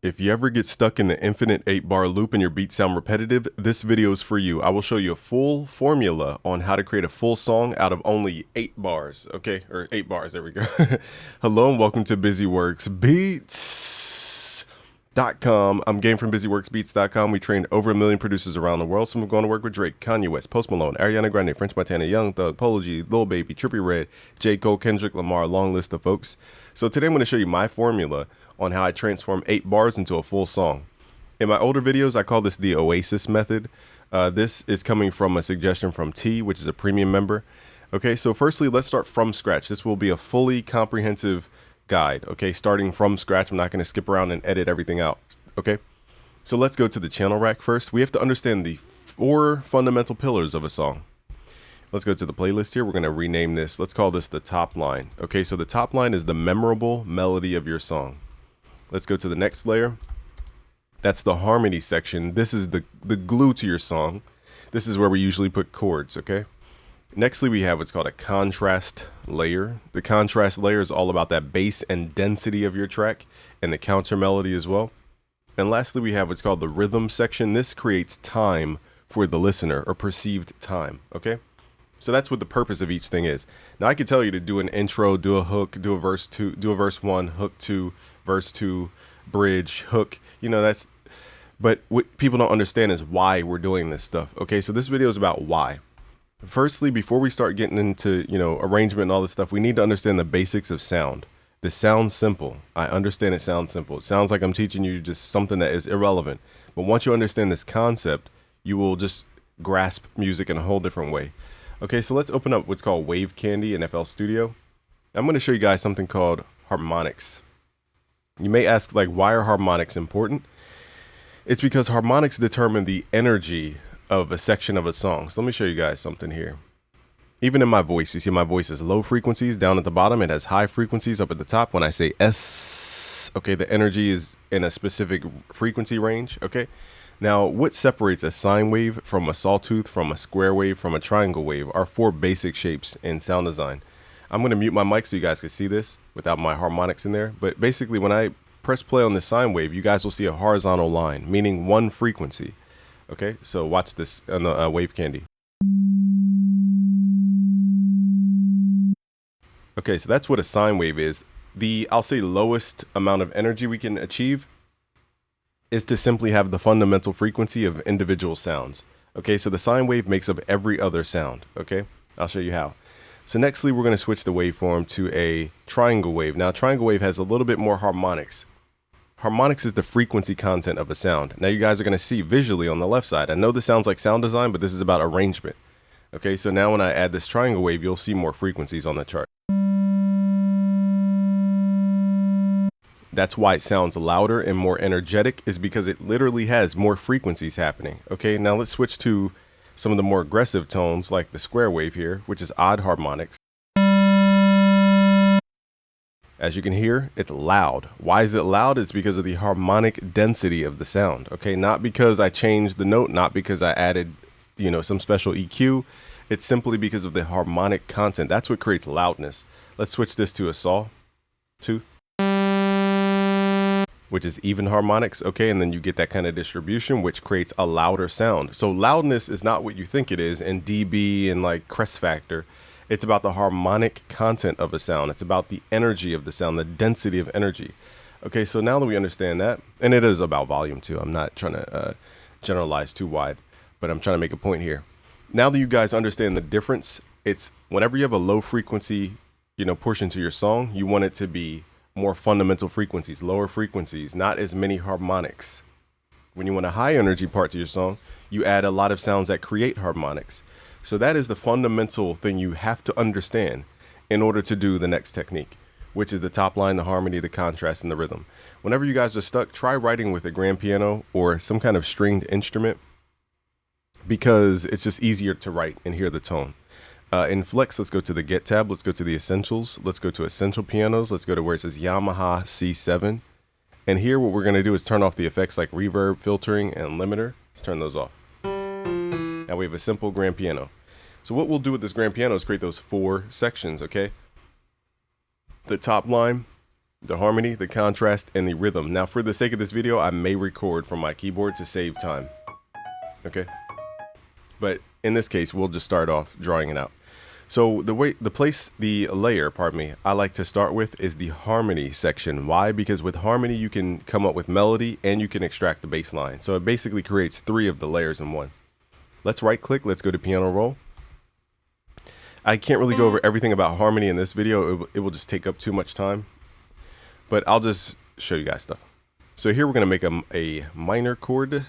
If you ever get stuck in the infinite 8-bar loop and your beats sound repetitive, this video is for you. I will show you a full formula on how to create a full song out of only 8 bars, okay? Or 8 bars, there we go. Hello and welcome to BusyWorksBeats.com. I'm Game from BusyWorksBeats.com. We trained over 1 million producers around the world. Some are going to work with Drake, Kanye West, Post Malone, Ariana Grande, French Montana, Young Thug, Polo G, Lil Baby, Trippie Redd, J. Cole, Kendrick Lamar, long list of folks. So today I'm going to show you my formula on how I transform 8 bars into a full song. In my older videos, I call this the Oasis method. This is coming from a suggestion from T, which is a premium member. Okay, so firstly, let's start from scratch. This will be a fully comprehensive guide, okay, starting from scratch. I'm not going to skip around and edit everything out, okay? So let's go to the channel rack first. We have to understand the 4 fundamental pillars of a song. Let's go to the playlist here. We're going to rename this. Let's call this the top line. Okay, so the top line is the memorable melody of your song. Let's go to the next layer. That's the harmony section. This is the glue to your song. This is where we usually put chords, okay? Nextly, we have what's called a contrast layer. The contrast layer is all about that bass and density of your track and the counter melody as well. And lastly, we have what's called the rhythm section. This creates time for the listener, or perceived time, okay? So that's what the purpose of each thing is. Now I could tell you to do an intro, do a hook, do a verse 2, do a verse 1, hook 2, verse 2, bridge, hook, you know, but what people don't understand is why we're doing this stuff. Okay, so this video is about why. Firstly, before we start getting into, arrangement and all this stuff, we need to understand the basics of sound. This sounds simple. I understand it sounds simple. It sounds like I'm teaching you just something that is irrelevant. But once you understand this concept, you will just grasp music in a whole different way. Okay, so let's open up what's called Wave Candy in FL Studio. I'm going to show you guys something called harmonics. You may ask, like, why are harmonics important? It's because harmonics determine the energy of a section of a song. So let me show you guys something here. Even in my voice, you see my voice is low frequencies down at the bottom. It has high frequencies up at the top. When I say S, okay, the energy is in a specific frequency range, okay? Now, what separates a sine wave from a sawtooth, from a square wave, from a triangle wave are 4 basic shapes in sound design. I'm going to mute my mic so you guys can see this without my harmonics in there. But basically, when I press play on this sine wave, you guys will see a horizontal line, meaning 1 frequency. Okay, so watch this on the Wave Candy. Okay, so that's what a sine wave is. The, I'll say, lowest amount of energy we can achieve is to simply have the fundamental frequency of individual sounds. Okay, so the sine wave makes up every other sound. Okay, I'll show you how. So nextly, we're going to switch the waveform to a triangle wave. Now, triangle wave has a little bit more harmonics. Harmonics is the frequency content of a sound. Now, you guys are going to see visually on the left side. I know this sounds like sound design, but this is about arrangement. Okay, so now when I add this triangle wave, you'll see more frequencies on the chart. That's why it sounds louder and more energetic, is because it literally has more frequencies happening. Okay, now let's switch to some of the more aggressive tones like the square wave here, which is odd harmonics. As you can hear, it's loud. Why is it loud? It's because of the harmonic density of the sound. Okay, not because I changed the note, not because I added, some special EQ. It's simply because of the harmonic content. That's what creates loudness. Let's switch this to a sawtooth, which is even harmonics, okay? And then you get that kind of distribution, which creates a louder sound. So loudness is not what you think it is in dB and like crest factor. It's about the harmonic content of a sound. It's about the energy of the sound, the density of energy. Okay, so now that we understand that, and it is about volume too. I'm not trying to generalize too wide, but I'm trying to make a point here. Now that you guys understand the difference, it's whenever you have a low frequency, portion to your song, you want it to be more fundamental frequencies, lower frequencies, not as many harmonics. When you want a high energy part to your song, you add a lot of sounds that create harmonics. So that is the fundamental thing you have to understand in order to do the next technique, which is the top line, the harmony, the contrast, and the rhythm. Whenever you guys are stuck, try writing with a grand piano or some kind of stringed instrument, because it's just easier to write and hear the tone. In Flex, let's go to the Get tab. Let's go to the Essentials. Let's go to Essential Pianos. Let's go to where it says Yamaha C7. And here what we're going to do is turn off the effects like reverb, filtering, and limiter. Let's turn those off. Now we have a simple grand piano. So what we'll do with this grand piano is create those 4 sections, okay? The top line, the harmony, the contrast, and the rhythm. Now, for the sake of this video, I may record from my keyboard to save time. Okay? But in this case, we'll just start off drawing it out. So the layer, I like to start with is the harmony section. Why? Because with harmony, you can come up with melody and you can extract the bass line. So it basically creates 3 of the layers in one. Let's right click. Let's go to piano roll. I can't really go over everything about harmony in this video. It will just take up too much time. But I'll just show you guys stuff. So here we're going to make a minor chord.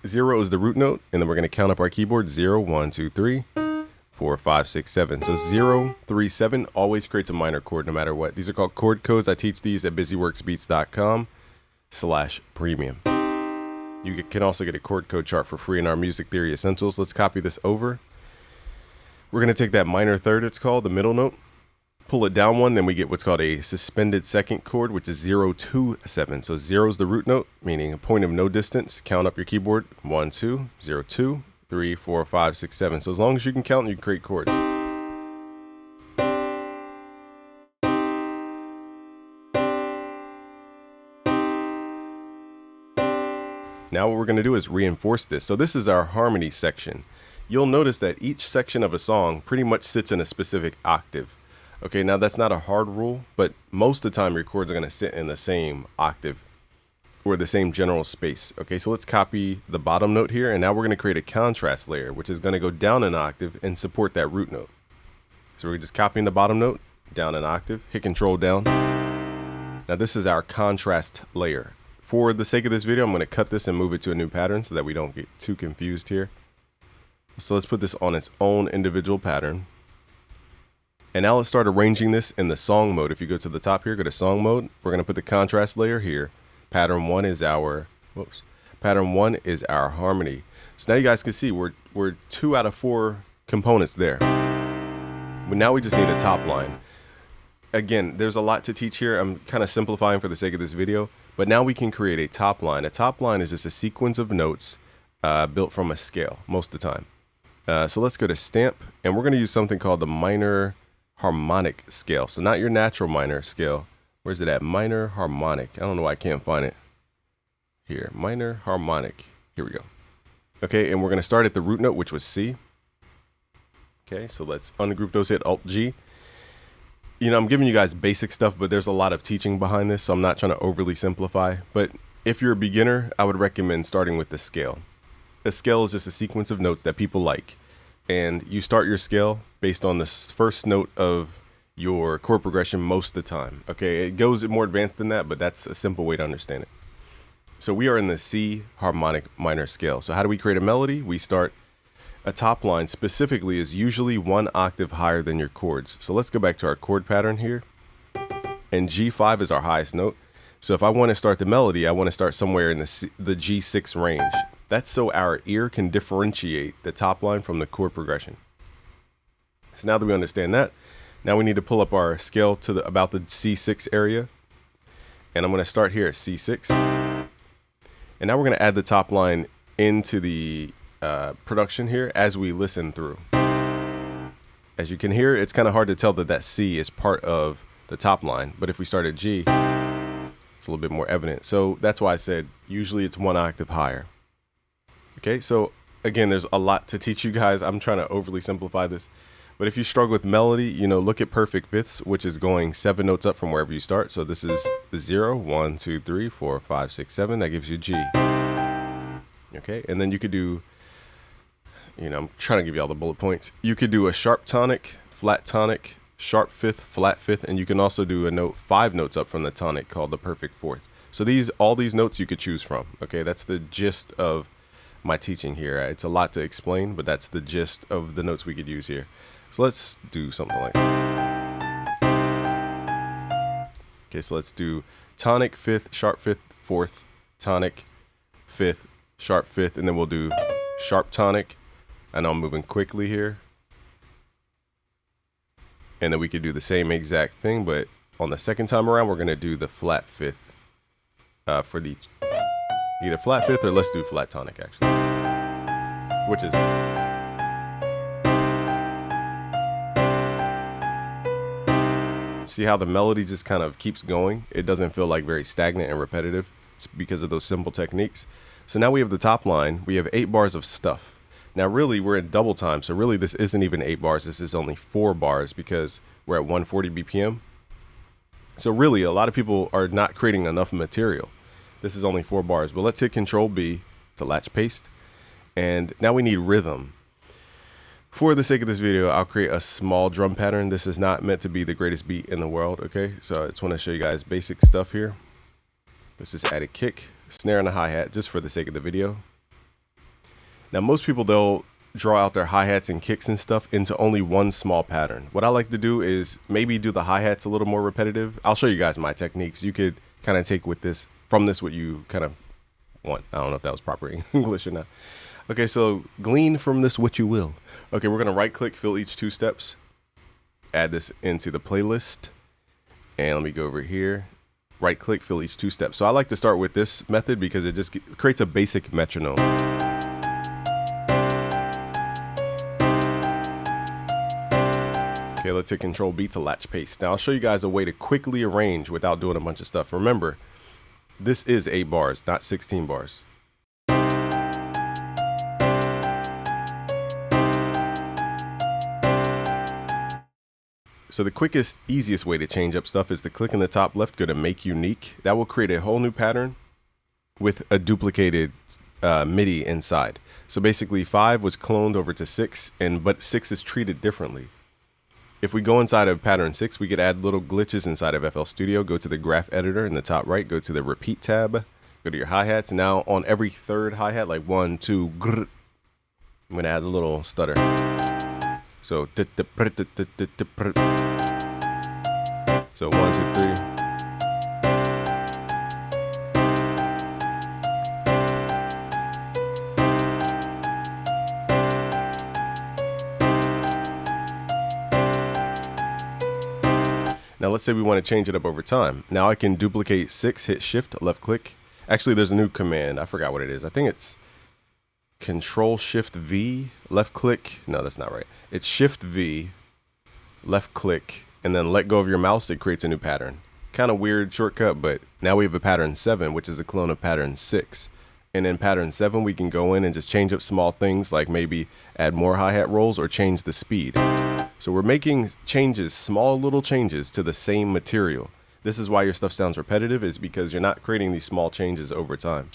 0 is the root note, and then we're going to count up our keyboard. 0, 1, 2, 3, 4, 5, 6, 7. So 0, 3, 7 always creates a minor chord no matter what. These are called chord codes. I teach these at busyworksbeats.com/premium. You can also get a chord code chart for free in our Music Theory Essentials. Let's copy this over. We're going to take that minor third, it's called, the middle note, pull it down 1, then we get what's called a suspended second chord, which is 0, 2, 7. So 0 is the root note, meaning a point of no distance. Count up your keyboard. 1, 2, 0, 2, 3, 4, 5, 6, 7. So as long as you can count, you can create chords. Now what we're going to do is reinforce this. So this is our harmony section. You'll notice that each section of a song pretty much sits in a specific octave. Okay, now that's not a hard rule, but most of the time your chords are going to sit in the same octave or the same general space. Okay, so let's copy the bottom note here, and now we're going to create a contrast layer, which is going to go down an octave and support that root note. So we're just copying the bottom note down an octave, hit Control down. Now this is our contrast layer. For the sake of this video, I'm going to cut this and move it to a new pattern so that we don't get too confused here. So let's put this on its own individual pattern. And now let's start arranging this in the song mode. If you go to the top here, go to song mode. We're going to put the contrast layer here. Pattern 1 is our harmony. So now you guys can see we're 2 out of 4 components there. But now we just need a top line. Again, there's a lot to teach here. I'm kind of simplifying for the sake of this video. But now we can create a top line. A top line is just a sequence of notes built from a scale most of the time. So let's go to stamp, and we're going to use something called the minor harmonic scale. So not your natural minor scale. Where's it at? Minor harmonic. I don't know why I can't find it. Here, minor harmonic. Here we go. Okay, and we're going to start at the root note, which was C. Okay, so let's ungroup those, hit Alt-G. You know, I'm giving you guys basic stuff, but there's a lot of teaching behind this, so I'm not trying to overly simplify. But if you're a beginner, I would recommend starting with the scale. A scale is just a sequence of notes that people like. And you start your scale based on the first note of your chord progression most of the time. Okay, it goes more advanced than that, but that's a simple way to understand it. So we are in the C harmonic minor scale. So how do we create a melody? We start a top line specifically is usually 1 octave higher than your chords. So let's go back to our chord pattern here. And G5 is our highest note. So if I want to start the melody, I want to start somewhere in the G6 range. That's so our ear can differentiate the top line from the chord progression. So now that we understand that, now we need to pull up our scale to about the C6 area. And I'm going to start here at C6. And now we're going to add the top line into the production here as we listen through. As you can hear, it's kind of hard to tell that C is part of the top line, but if we start at G, it's a little bit more evident. So that's why I said usually it's 1 octave higher. Okay, so again, there's a lot to teach you guys. I'm trying to overly simplify this, but if you struggle with melody, you know, look at perfect fifths, which is going 7 notes up from wherever you start. So this is 0, 1, 2, 3, 4, 5, 6, 7. That gives you G. Okay, and then you could do, you know, I'm trying to give you all the bullet points. You could do a sharp tonic, flat tonic, sharp fifth, flat fifth, and you can also do a note 5 notes up from the tonic called the perfect fourth. So all these notes you could choose from. Okay, that's the gist of my teaching here. It's a lot to explain, but that's the gist of the notes we could use here. So let's do something like that. Okay, so let's do tonic, fifth, sharp fifth, fourth, tonic, fifth, sharp fifth, and then we'll do sharp tonic. I know I'm moving quickly here. And then we could do the same exact thing, but on the second time around, we're going to do the flat fifth for the either flat fifth or let's do flat tonic actually, which is See how the melody just kind of keeps going? It doesn't feel like very stagnant and repetitive. It's because of those simple techniques. So now we have the top line. We have 8 bars of stuff. Now really we're at double time. So really this isn't even 8 bars. This is only 4 bars because we're at 140 BPM. So really a lot of people are not creating enough material. This is only 4 bars, but let's hit Control B to latch paste. And now we need rhythm. For the sake of this video, I'll create a small drum pattern. This is not meant to be the greatest beat in the world, okay? So I just want to show you guys basic stuff here. Let's just add a kick, snare, and a hi-hat just for the sake of the video. Now most people, they'll draw out their hi-hats and kicks and stuff into only one small pattern. What I like to do is maybe do the hi-hats a little more repetitive. I'll show you guys my techniques. You could kind of take from this what you kind of want. I don't know if that was proper English or not. Okay, so glean from this what you will. Okay, we're gonna right click, fill each 2 steps, add this into the playlist, and let me go over here, right click, fill each 2 steps. So I like to start with this method because it just creates a basic metronome. Okay, let's hit Control B to latch paste. Now I'll show you guys a way to quickly arrange without doing a bunch of stuff. Remember, this is 8 bars, not 16 bars. So the quickest, easiest way to change up stuff is to click in the top left, go to Make Unique. That will create a whole new pattern with a duplicated MIDI inside. So basically 5 was cloned over to 6, but 6 is treated differently. If we go inside of pattern 6, we could add little glitches inside of FL Studio. Go to the graph editor in the top right, go to the repeat tab, go to your hi-hats. Now on every 3rd hi-hat, like 1, 2, grr, I'm gonna add a little stutter. So 1, 2, 3. Now let's say we want to change it up over time. Now I can duplicate 6, hit Shift, left click. Actually, there's a new command. I forgot what it is. I think it's Control Shift V, left click. No, that's not right. It's Shift V, left click, and then let go of your mouse. It creates a new pattern. Kind of weird shortcut, but now we have a pattern 7, which is a clone of pattern 6. And in pattern 7, we can go in and just change up small things like maybe add more hi-hat rolls or change the speed. So we're making changes, small little changes to the same material. This is why your stuff sounds repetitive, is because you're not creating these small changes over time.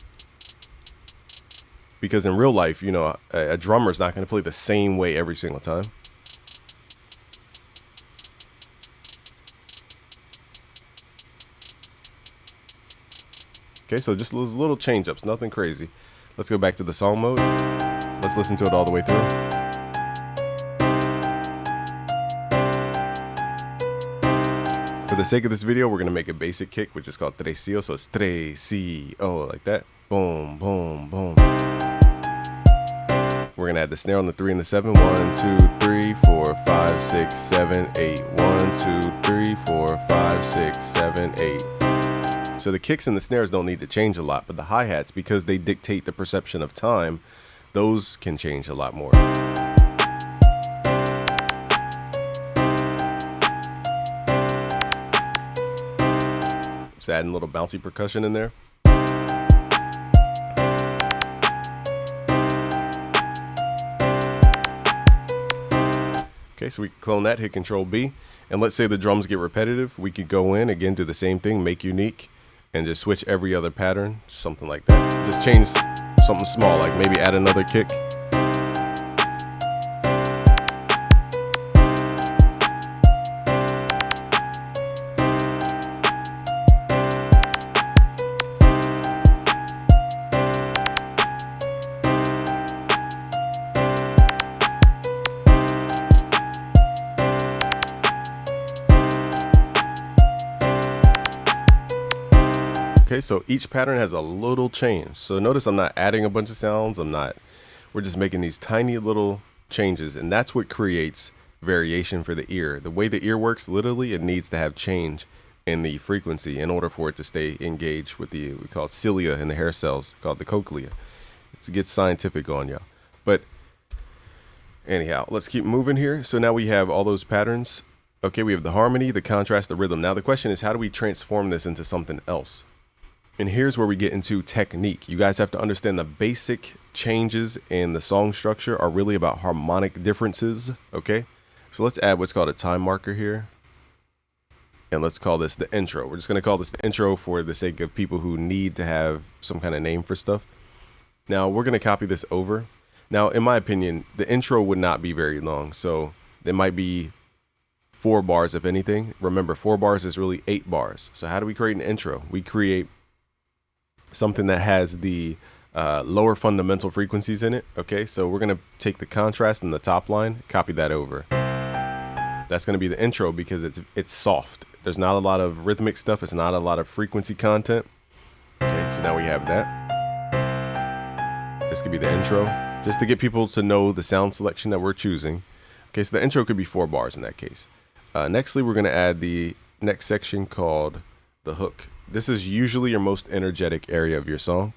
Because in real life, you know, a drummer is not going to play the same way every single time. Okay, so just those little change ups, nothing crazy. Let's go back to the song mode. Let's listen to it all the way through. For the sake of this video, we're gonna make a basic kick, which is called trecio. So it's trecio, like that. Boom, boom, boom. We're gonna add the snare on the 3 and the 7. 1, 2, 3, 4, 5, 6, 7, 8. 1, 2, 3, 4, 5, 6, 7, 8. So the kicks and the snares don't need to change a lot, but the hi-hats, because they dictate the perception of time, those can change a lot more. Just adding a little bouncy percussion in there. Okay, so we clone that, hit Control B, and let's say the drums get repetitive. We could go in, again, do the same thing, make unique, and just switch every other pattern, something like that. Just change something small, like maybe add another kick. Okay, so each pattern has a little change. So notice I'm not adding a bunch of sounds. We're just making these tiny little changes, and that's what creates variation for the ear. The way the ear works, literally, it needs to have change in the frequency in order for it to stay engaged with we call it cilia in the hair cells, called the cochlea. It gets scientific on y'all. But anyhow, let's keep moving here. So now we have all those patterns. Okay, we have the harmony, the contrast, the rhythm. Now the question is, how do we transform this into something else? And here's where we get into technique. You guys have to understand the basic changes in the song structure are really about harmonic differences, okay? So let's add what's called a time marker here. And let's call this the intro. We're just going to call this the intro for the sake of people who need to have some kind of name for stuff. Now we're going to copy this over. Now, in my opinion, the intro would not be very long. So it might be 4 bars, if anything. Remember, 4 bars is really 8 bars. So how do we create an intro? We create something that has the lower fundamental frequencies in it. Okay, so we're going to take the contrast and the top line, copy that over. That's going to be the intro because it's soft. There's not a lot of rhythmic stuff. It's not a lot of frequency content. Okay, so now we have that. This could be the intro, just to get people to know the sound selection that we're choosing. Okay, so the intro could be 4 bars in that case. Nextly, we're going to add the next section called the hook. This is usually your most energetic area of your song.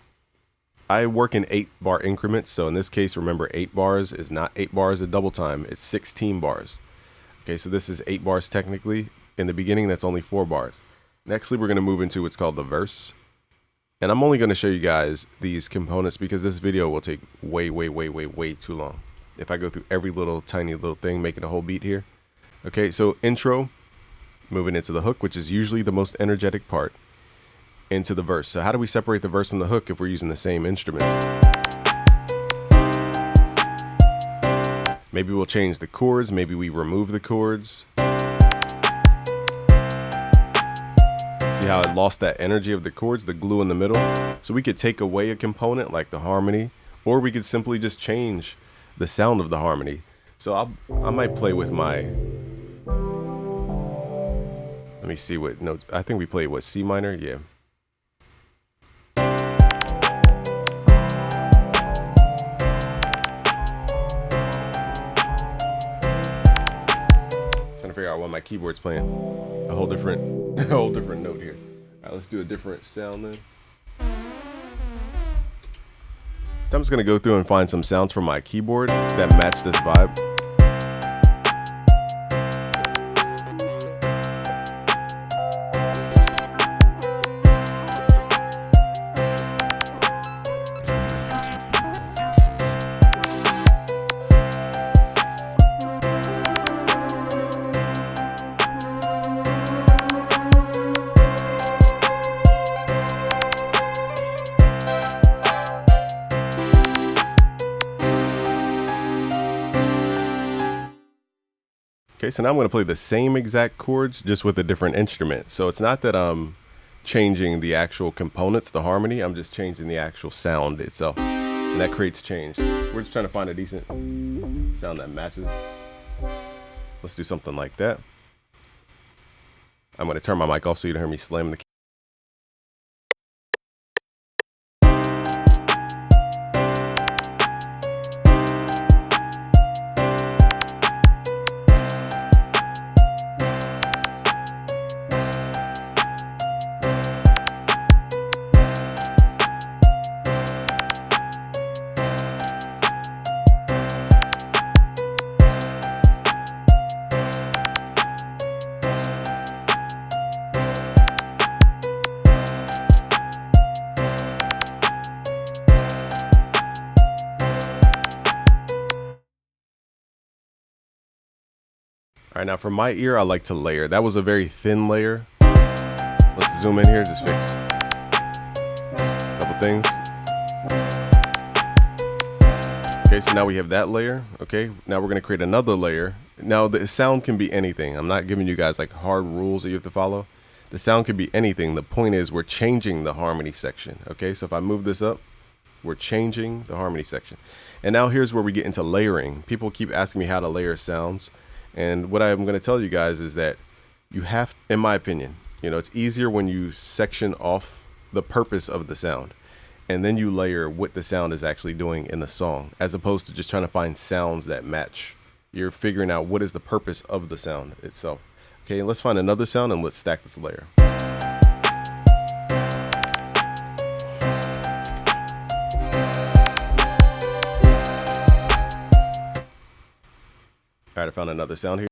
I work in 8-bar increments, so in this case, remember 8 bars is not 8 bars at double time. It's 16 bars. Okay, so this is 8 bars technically. In the beginning, that's only 4 bars. Nextly, we're going to move into what's called the verse. And I'm only going to show you guys these components because this video will take way too long. If I go through every tiny little thing, making a whole beat here. Okay, so intro, moving into the hook, which is usually the most energetic part, into the verse. So how do we separate the verse and the hook if we're using the same instruments? Maybe we'll change the chords. Maybe we remove the chords. See how it lost that energy of the chords, the glue in the middle? So we could take away a component like the harmony, or we could simply just change the sound of the harmony. So I might play with my, let me see what notes. I think we played what, C minor? Yeah. Trying to figure out what my keyboard's playing. A whole different note here. All right, let's do a different sound then. So I'm just gonna go through and find some sounds from my keyboard that match this vibe. Okay, so now I'm going to play the same exact chords just with a different instrument. So it's not that I'm changing the actual components, the harmony, I'm just changing the actual sound itself. And that creates change. We're just trying to find a decent sound that matches. Let's do something like that. I'm going to turn my mic off so you don't hear me slamming the key. All right, now for my ear, I like to layer. That was a very thin layer. Let's zoom in here, just fix a couple things. Okay, so now we have that layer. Okay, now we're gonna create another layer. Now the sound can be anything. I'm not giving you guys like hard rules that you have to follow. The sound can be anything. The point is we're changing the harmony section. Okay, so if I move this up, we're changing the harmony section. And now here's where we get into layering. People keep asking me how to layer sounds. And what I'm going to tell you guys is that you have, in my opinion, you know, it's easier when you section off the purpose of the sound and then you layer what the sound is actually doing in the song, as opposed to just trying to find sounds that match. You're figuring out what is the purpose of the sound itself. Okay, let's find another sound and let's stack this layer. All right, I found another sound here.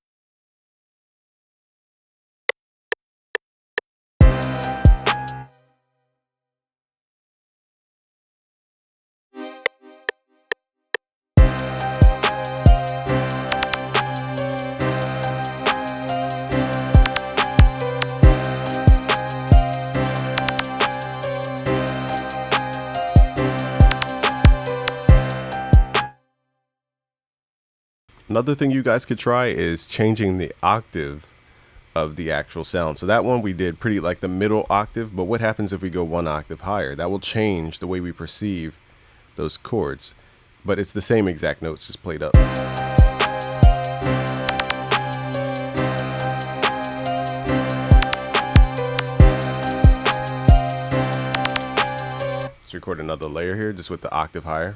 Another thing you guys could try is changing the octave of the actual sound. So that one we did pretty like the middle octave, but what happens if we go one octave higher? That will change the way we perceive those chords, but it's the same exact notes just played up. Let's record another layer here just with the octave higher.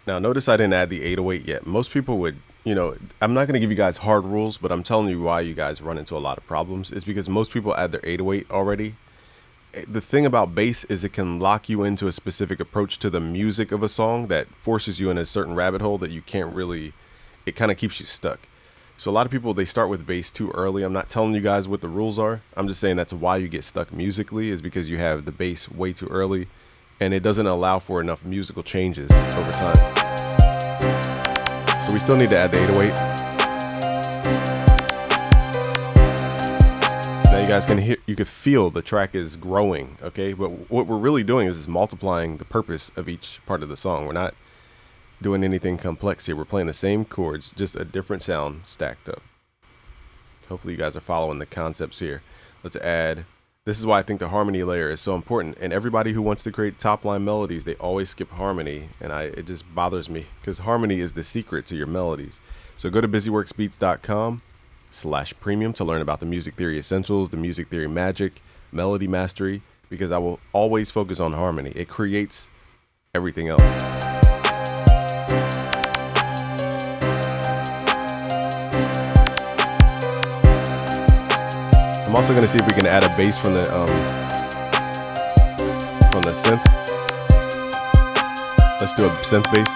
Now notice I didn't add the 808 yet. Most people would, I'm not going to give you guys hard rules, but I'm telling you why you guys run into a lot of problems. It's because most people add their 808 already. The thing about bass is it can lock you into a specific approach to the music of a song that forces you in a certain rabbit hole that you can't really, it kind of keeps you stuck. So a lot of people, they start with bass too early. I'm not telling you guys what the rules are. I'm just saying that's why you get stuck musically, is because you have the bass way too early and it doesn't allow for enough musical changes over time. So we still need to add the 808. Now you guys can hear, you can feel the track is growing, okay? But what we're really doing is multiplying the purpose of each part of the song. We're not doing anything complex here. We're playing the same chords, just a different sound stacked up. Hopefully you guys are following the concepts here. Let's add, this is why I think the harmony layer is so important. And everybody who wants to create top line melodies, they always skip harmony. And it just bothers me because harmony is the secret to your melodies. So go to busyworksbeats.com/premium to learn about the music theory essentials, the music theory magic, melody mastery, because I will always focus on harmony. It creates everything else. I'm also going to see if we can add a bass from the synth. Let's do a synth bass.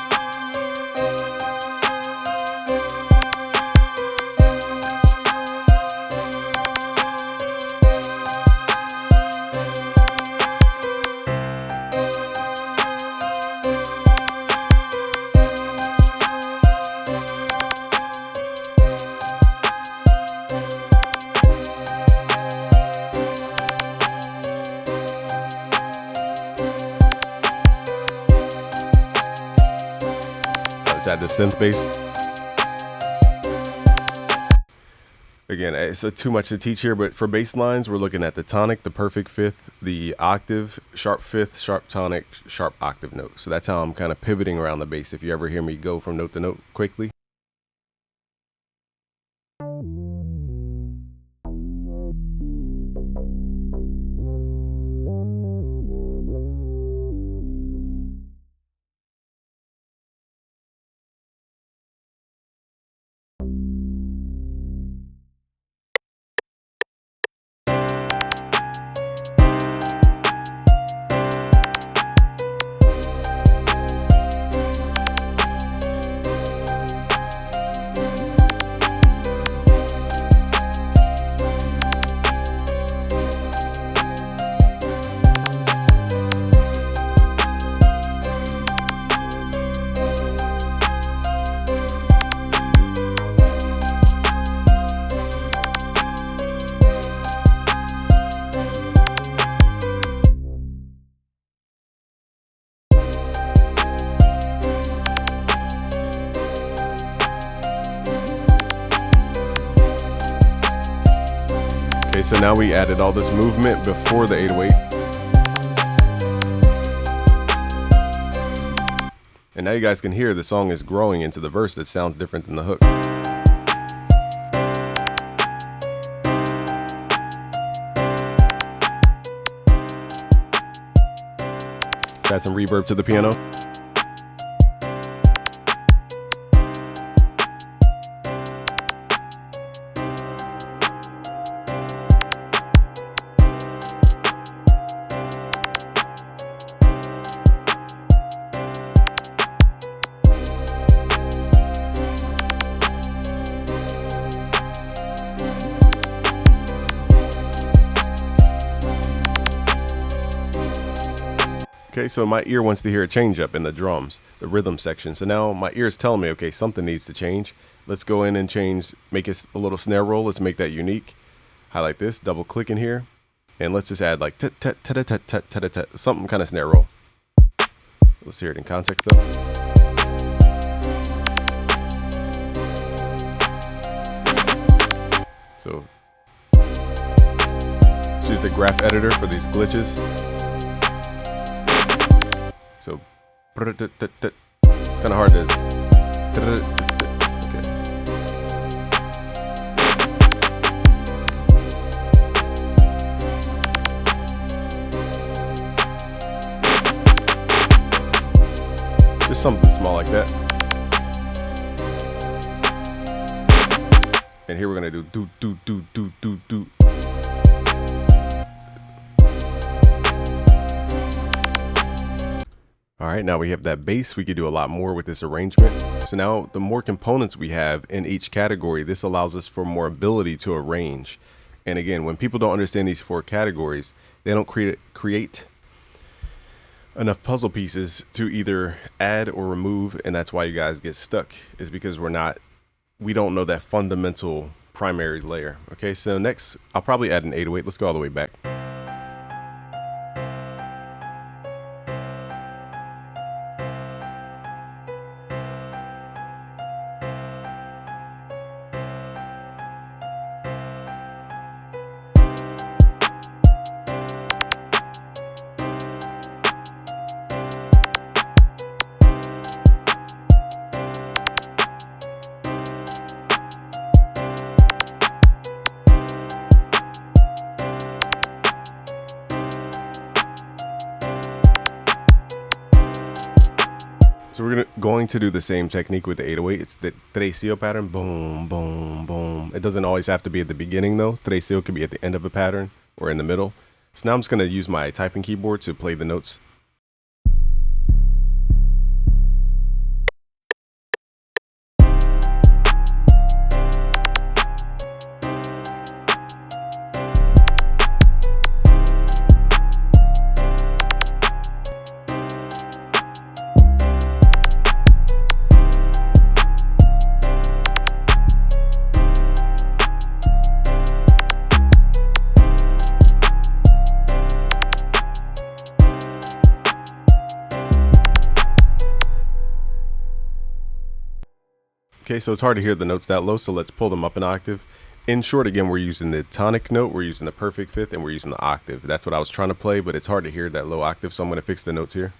Let's add the synth bass. Again, it's too much to teach here, but for bass lines, we're looking at the tonic, the perfect fifth, the octave, sharp fifth, sharp tonic, sharp octave note. So that's how I'm kind of pivoting around the bass. If you ever hear me go from note to note quickly. Okay, so now we added all this movement before the 808. And now you guys can hear the song is growing into the verse that sounds different than the hook. Let's add some reverb to the piano. Okay, so my ear wants to hear a change up in the drums, the rhythm section. So now my ear is telling me, okay, something needs to change. Let's go in and change, make it a little snare roll. Let's make that unique. Highlight this, double click in here, and let's just add like something kind of snare roll. Let's hear it in context though. So let's use the graph editor for these glitches. So it's kind of hard to. Okay. Just something small like that. And here we're gonna do do. All right, now we have that bass. We could do a lot more with this arrangement. So now the more components we have in each category, this allows us for more ability to arrange. And again, when people don't understand these 4 categories, they don't create enough puzzle pieces to either add or remove. And that's why you guys get stuck, is because we don't know that fundamental primary layer. Okay, so next I'll probably add an 808. Let's go all the way back. So we're going to do the same technique with the 808. It's the trecio pattern. Boom, boom, boom. It doesn't always have to be at the beginning though. Trecio could be at the end of a pattern or in the middle. So now I'm just going to use my typing keyboard to play the notes. Okay, so it's hard to hear the notes that low, so let's pull them up an octave. In short, again, we're using the tonic note, we're using the perfect fifth, and we're using the octave. That's what I was trying to play, but it's hard to hear that low octave, so I'm going to fix the notes here.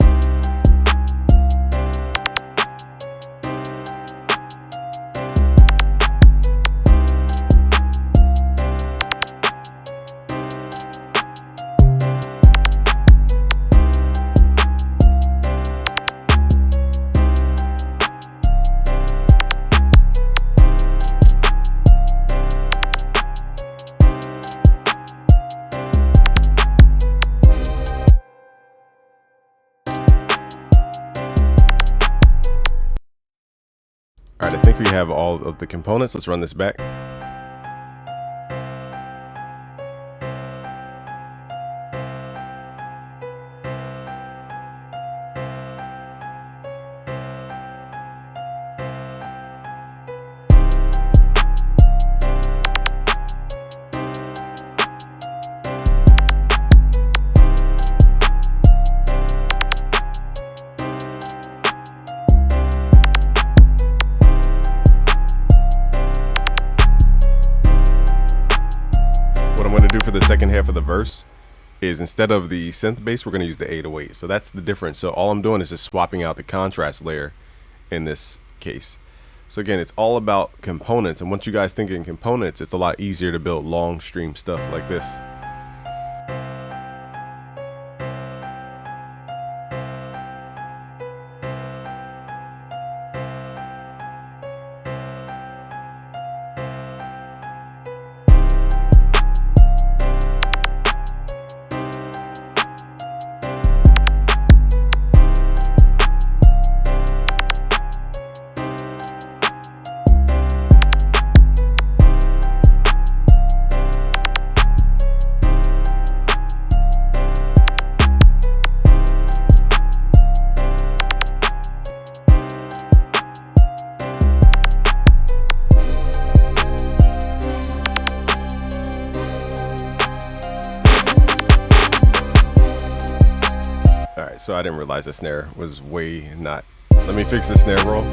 All right, I think we have all of the components. Let's run this back. What I'm going to do for the second half of the verse is, instead of the synth bass, we're going to use the 808. So that's the difference. So all I'm doing is just swapping out the contrast layer in this case. So again, it's all about components. And once you guys think in components, it's a lot easier to build long stream stuff like this. All right, so I didn't realize the snare was way not. Let me fix the snare roll.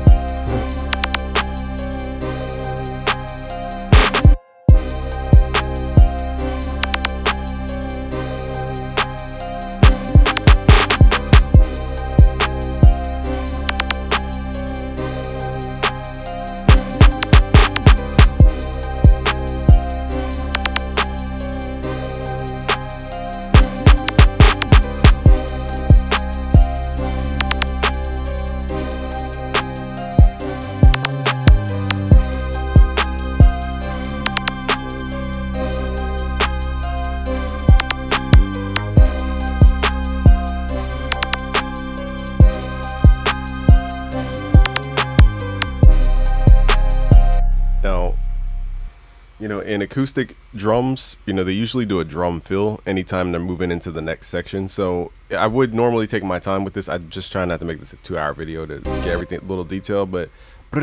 Now, in acoustic drums, they usually do a drum fill anytime they're moving into the next section. So I would normally take my time with this. I just try not to make this a 2-hour video to get everything a little detailed, but or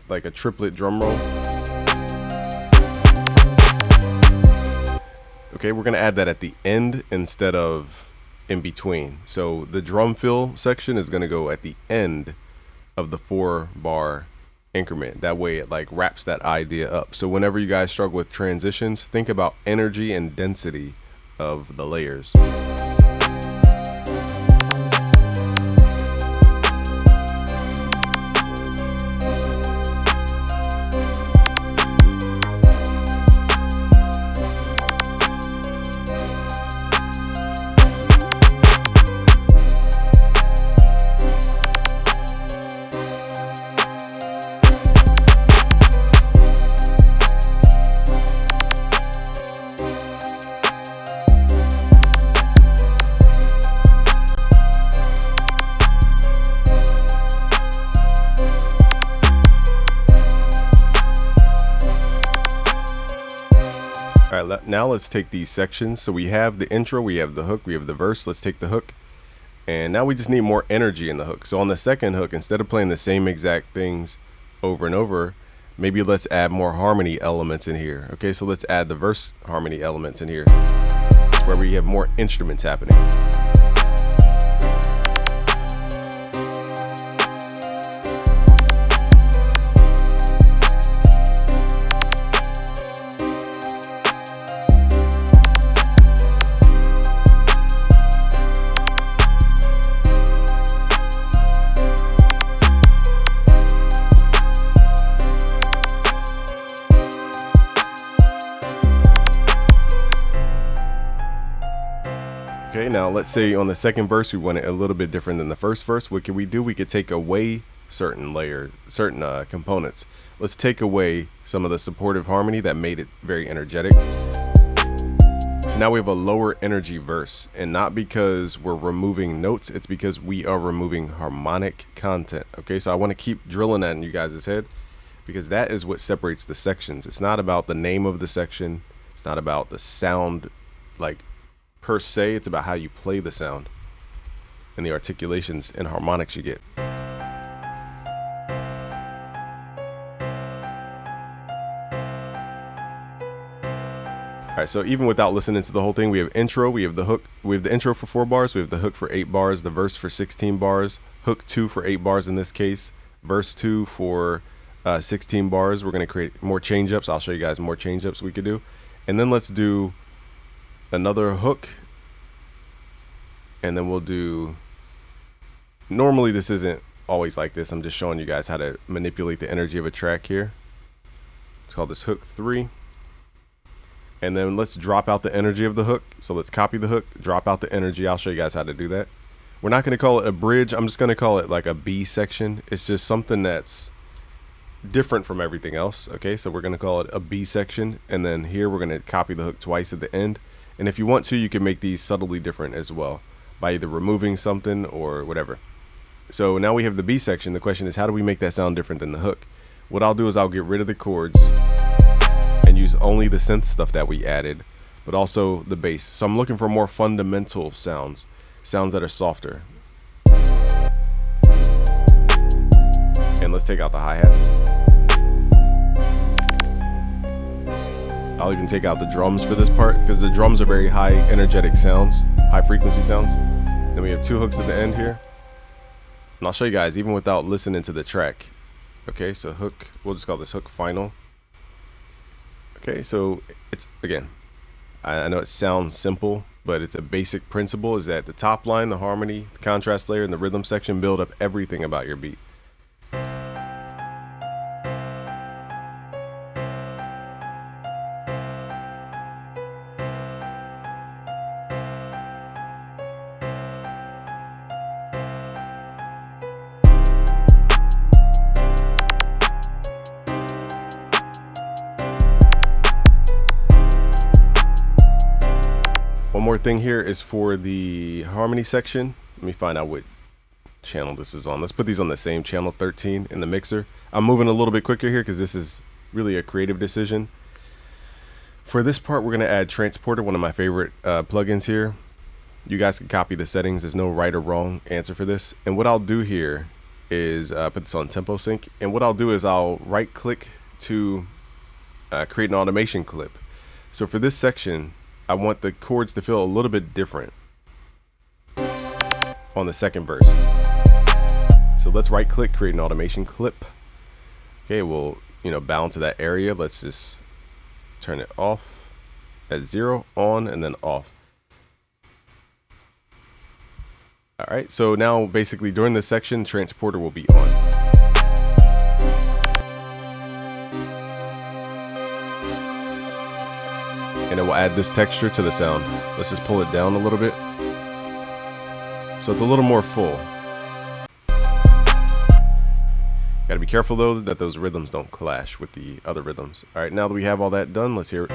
like a triplet drum roll. Okay, we're gonna add that at the end instead of in between. So the drum fill section is gonna go at the end of the 4-bar increment. That way it like wraps that idea up. So whenever you guys struggle with transitions, think about energy and density of the layers. All right, now let's take these sections. So we have the intro, we have the hook, we have the verse. Let's take the hook, and now we just need more energy in the hook. So on the second hook, instead of playing the same exact things over and over, maybe let's add more harmony elements in here. Okay, so let's add the verse harmony elements in here, where we have more instruments happening. Okay, now let's say on the second verse we want it a little bit different than the first verse. What can we do? We could take away certain components. Let's take away some of the supportive harmony that made it very energetic. So now we have a lower energy verse, and not because we're removing notes, it's because we are removing harmonic content. Okay, so I want to keep drilling that in you guys' head, because that is what separates the sections. It's not about the name of the section. It's not about the sound, like, per se. It's about how you play the sound and the articulations and harmonics you get. All right, so even without listening to the whole thing, we have intro, we have the hook, we have the intro for 4 bars, we have the hook for 8 bars, the verse for 16 bars, hook 2 for 8 bars in this case, verse 2 for 16 bars. We're going to create more change-ups. I'll show you guys more change-ups we could do. And then let's do another hook, and then we'll do, normally this isn't always like this, I'm just showing you guys how to manipulate the energy of a track here. Let's call this hook 3, and then let's drop out the energy of the hook. So let's copy the hook, drop out the energy. I'll show you guys how to do that. We're not going to call it a bridge, I'm just going to call it like a B section. It's just something that's different from everything else. Okay, so we're going to call it a B section, and then here we're going to copy the hook twice at the end. And if you want to, you can make these subtly different as well by either removing something or whatever. So now we have the B section. The question is, how do we make that sound different than the hook? What I'll do is I'll get rid of the chords and use only the synth stuff that we added, but also the bass. So I'm looking for more fundamental sounds that are softer. And let's take out the hi-hats. I'll even take out the drums for this part because the drums are very high energetic sounds, high frequency sounds. Then we have 2 hooks at the end here. And I'll show you guys even without listening to the track. Okay, so hook, we'll just call this hook final. Okay, so it's, again, I know it sounds simple, but it's a basic principle is that the top line, the harmony, the contrast layer, and the rhythm section build up everything about your beat. One more thing here is for the harmony section. Let me find out what channel this is on. Let's put these on the same channel, 13 in the mixer. I'm moving a little bit quicker here because this is really a creative decision. For this part, we're going to add Transporter, one of my favorite plugins here. You guys can copy the settings. There's no right or wrong answer for this. And what I'll do here is put this on tempo sync. And what I'll do is I'll right click to create an automation clip. So for this section, I want the chords to feel a little bit different on the second verse. So let's right click, create an automation clip. Okay, we'll, bound to that area. Let's just turn it off at 0, on, and then off. All right, so now basically during this section, Transporter will be on. And it will add this texture to the sound. Let's just pull it down a little bit. So it's a little more full. Gotta be careful though that those rhythms don't clash with the other rhythms. All right, now that we have all that done, let's hear it.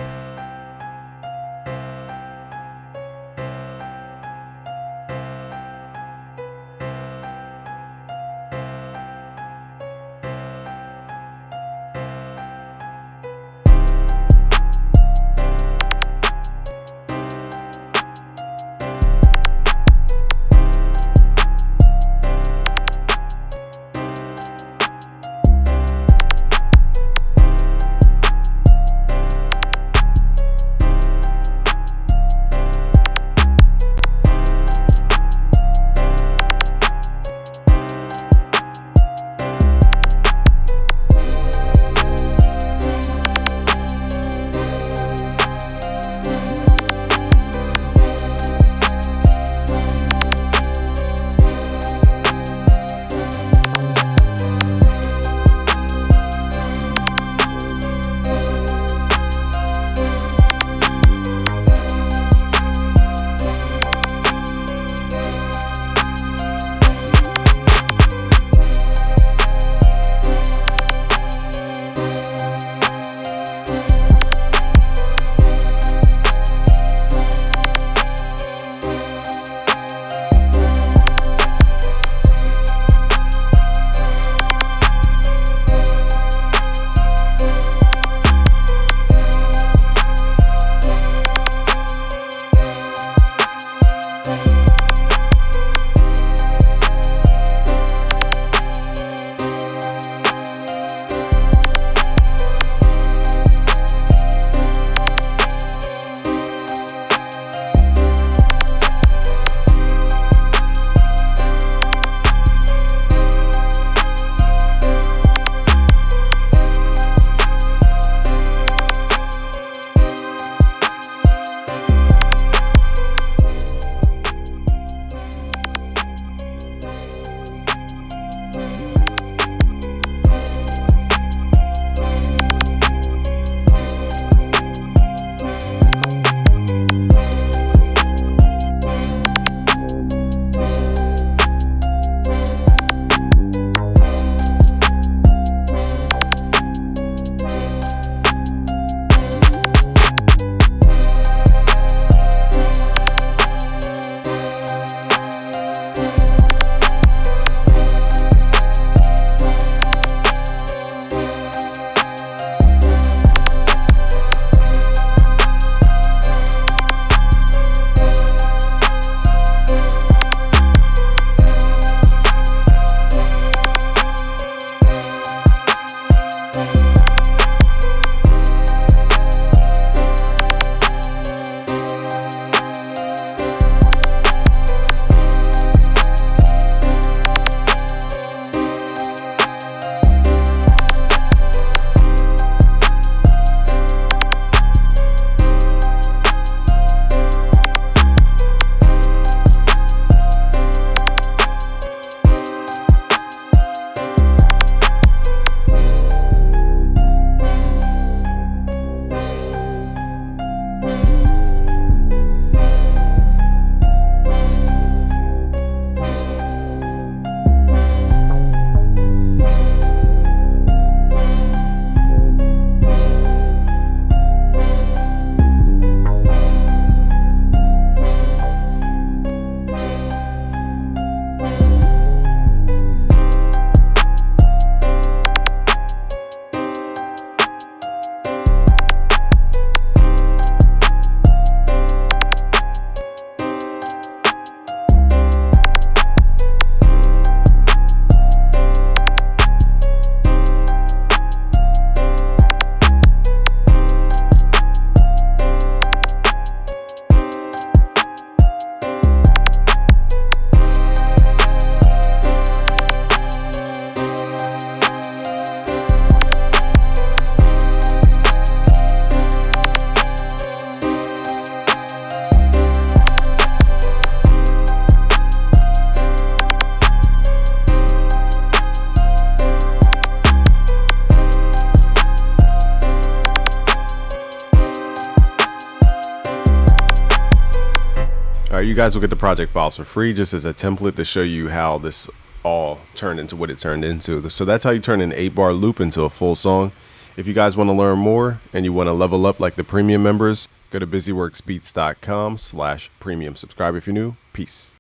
you guys will get the project files for free just as a template to show you how this all turned into what it turned into. So that's how you turn an 8-bar loop into a full song. If you guys want to learn more and you want to level up like the premium members, go to busyworksbeats.com/premium. Subscribe if you're new. Peace.